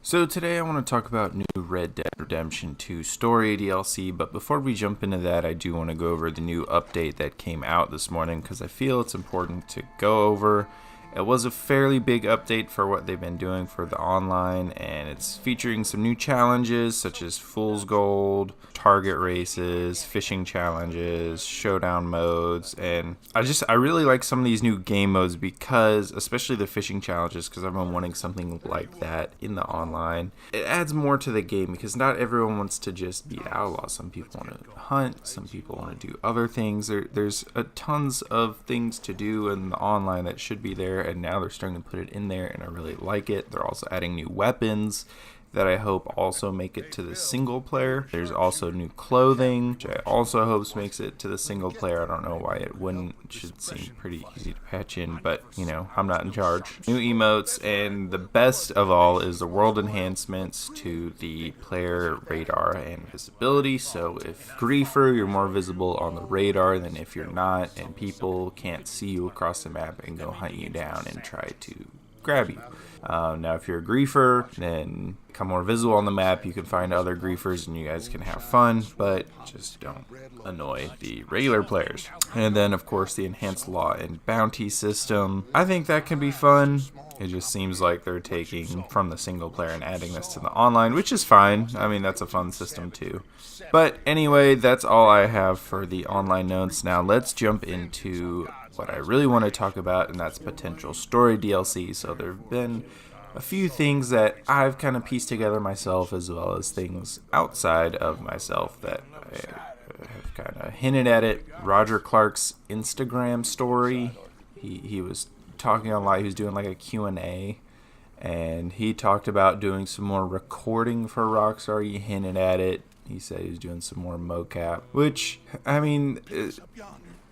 So today I want to talk about new Red Dead Redemption 2 story DLC, but before we jump into that, I do want to go over the new update that came out this morning because I feel it's important to go over. It was a fairly big update for what they've been doing for the online, and it's featuring some new challenges such as Fool's Gold, target races, fishing challenges, showdown modes, and I really like some of these new game modes because, especially the fishing challenges, because I've been wanting something like that in the online. It adds more to the game because not everyone wants to just be outlaw. Some people want to hunt, some people want to do other things. There's tons of things to do in the online that should be there, and now they're starting to put it in there, and I really like it. They're also adding new weapons that I hope also make it to the single player. There's also new clothing, which I also hope makes it to the single player. I don't know why it wouldn't. It should seem pretty easy to patch in, but you know, I'm not in charge. New emotes, and the best of all is the world enhancements to the player radar and visibility. So if Griefer, you're more visible on the radar than if you're not, and people can't see you across the map and go hunt you down and try to grab you. Now if you're a griefer, then become more visible on the map. You can find other griefers and you guys can have fun, but just don't annoy the regular players. And then of course the enhanced law and bounty system. I think that can be fun. It just seems like they're taking from the single player and adding this to the online, which is fine. I mean, that's a fun system too. But anyway, that's all I have for the online notes. Now let's jump into what I really want to talk about, and that's potential story DLC. So there have been a few things that I've kind of pieced together myself, as well as things outside of myself that I have kind of hinted at it. Roger Clark's Instagram story, he was talking online. He was doing like a Q&A, and he talked about doing some more recording for Rockstar. He hinted at it. He said he was doing some more mocap, which, I mean,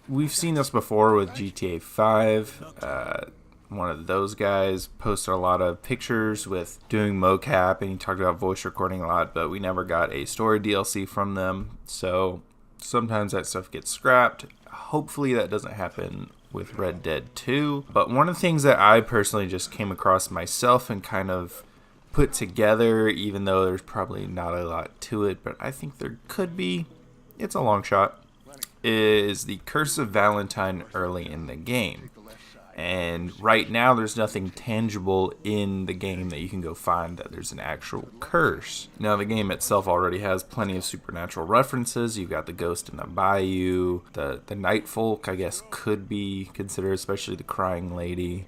we've seen this before with GTA 5. One of those guys posted a lot of pictures with doing mocap, and he talked about voice recording a lot, but we never got a story DLC from them. So sometimes that stuff gets scrapped. Hopefully that doesn't happen with Red Dead 2. But one of the things that I personally just came across myself and kind of put together, even though there's probably not a lot to it, but I think there could be, it's a long shot, is the Curse of Valentine early in the game. And right now there's nothing tangible in the game that you can go find that there's an actual curse. Now the game itself already has plenty of supernatural references. You've got the ghost in the bayou, the night folk I guess could be considered, especially the crying lady.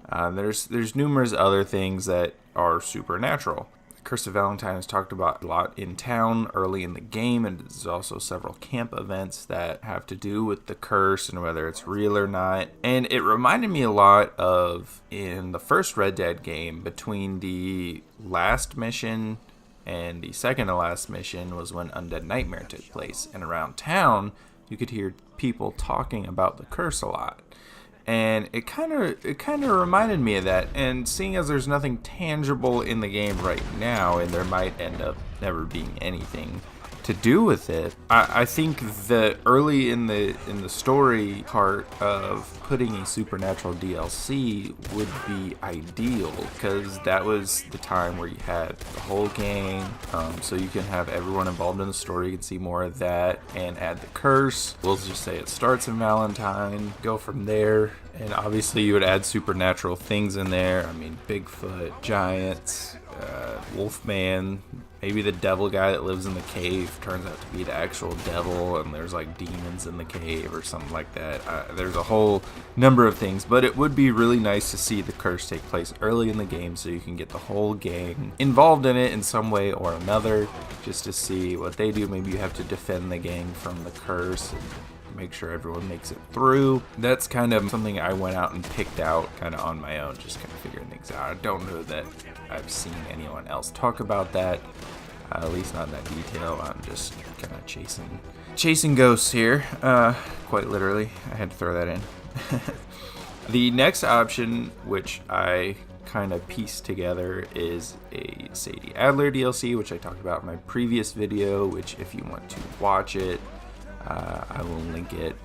There's numerous other things that are supernatural. Curse of Valentine is talked about a lot in town early in the game, and there's also several camp events that have to do with the curse and whether it's real or not. And it reminded me a lot of in the first Red Dead game, between the last mission and the second to last mission was when Undead Nightmare took place, and around town you could hear people talking about the curse a lot. And it kind of reminded me of that. And seeing as there's nothing tangible in the game right now, and there might end up never being anything to do with it, I think that early in the story part of putting a supernatural DLC would be ideal, because that was the time where you had the whole gang, so you can have everyone involved in the story. You can see more of that and add the curse. We'll just say it starts in Valentine, go from there, and obviously you would add supernatural things in there. I mean, Bigfoot, giants, Wolfman, maybe the devil guy that lives in the cave turns out to be the actual devil, and there's like demons in the cave or something like that. There's a whole number of things, but it would be really nice to see the curse take place early in the game so you can get the whole gang involved in it in some way or another, just to see what they do. Maybe you have to defend the gang from the curse and make sure everyone makes it through. That's kind of something I went out and picked out kind of on my own, just kind of figuring things out. I don't know that I've seen anyone else talk about that, at least not in that detail. I'm just kind of chasing ghosts here, quite literally. I had to throw that in. The next option, which I kind of pieced together, is a Sadie Adler DLC, which I talked about in my previous video, which if you want to watch it, I will link it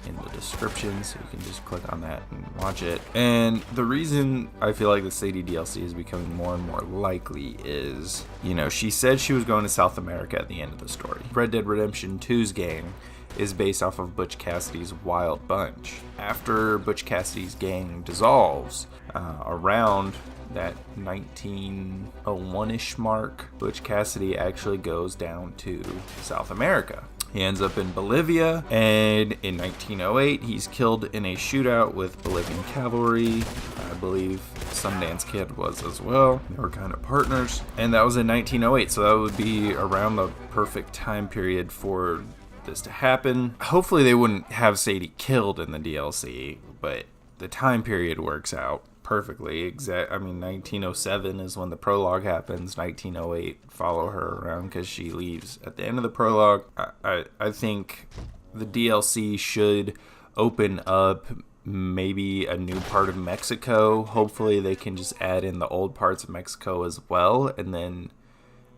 in the description, so you can just click on that and watch it. And the reason I feel like the Sadie DLC is becoming more and more likely is, you know, she said she was going to South America at the end of the story. Red Dead Redemption 2's gang is based off of Butch Cassidy's Wild Bunch. After Butch Cassidy's gang dissolves, around that 1901-ish mark, Butch Cassidy actually goes down to South America. He ends up in Bolivia, and in 1908, he's killed in a shootout with Bolivian cavalry. I believe Sundance Kid was as well. They were kind of partners, and that was in 1908, so that would be around the perfect time period for this to happen. Hopefully they wouldn't have Sadie killed in the DLC, but the time period works out perfectly. I mean, 1907 is when the prologue happens. 1908, follow her around because she leaves at the end of the prologue. I think the DLC should open up maybe a new part of Mexico. Hopefully they can just add in the old parts of Mexico as well, and then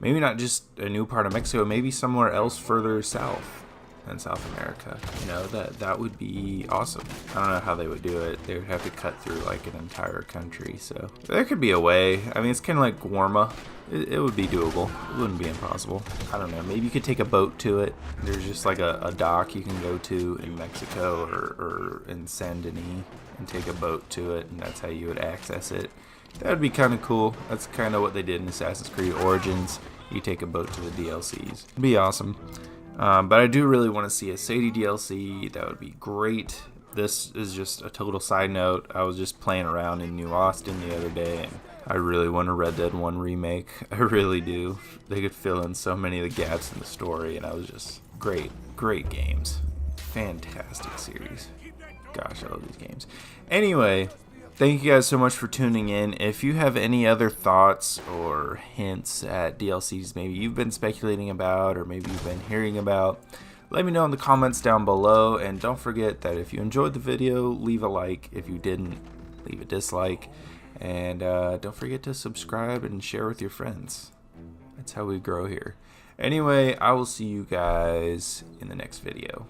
maybe not just a new part of Mexico, maybe somewhere else further south in South America. You know, that would be awesome. I don't know how they would do it. They would have to cut through like an entire country, so there could be a way. I mean, it's kind of like Warma. It would be doable. It wouldn't be impossible. I don't know, maybe you could take a boat to it. There's just like a dock you can go to in Mexico or in Saint Denis and take a boat to it, and that's how you would access it. That would be kind of cool. That's kind of what they did in Assassin's Creed Origins. You take a boat to the DLCs. It'd be awesome. But I do really want to see a Sadie DLC. That would be great. This is just a total side note. I was just playing around in New Austin the other day, and I really want a Red Dead 1 remake. I really do. They could fill in so many of the gaps in the story, and I was just great games. Fantastic series. Gosh, I love these games. Anyway, thank you guys so much for tuning in. If you have any other thoughts or hints at DLCs maybe you've been speculating about or maybe you've been hearing about, let me know in the comments down below. And don't forget that if you enjoyed the video, leave a like. If you didn't, leave a dislike. And don't forget to subscribe and share with your friends. That's how we grow here. Anyway, I will see you guys in the next video.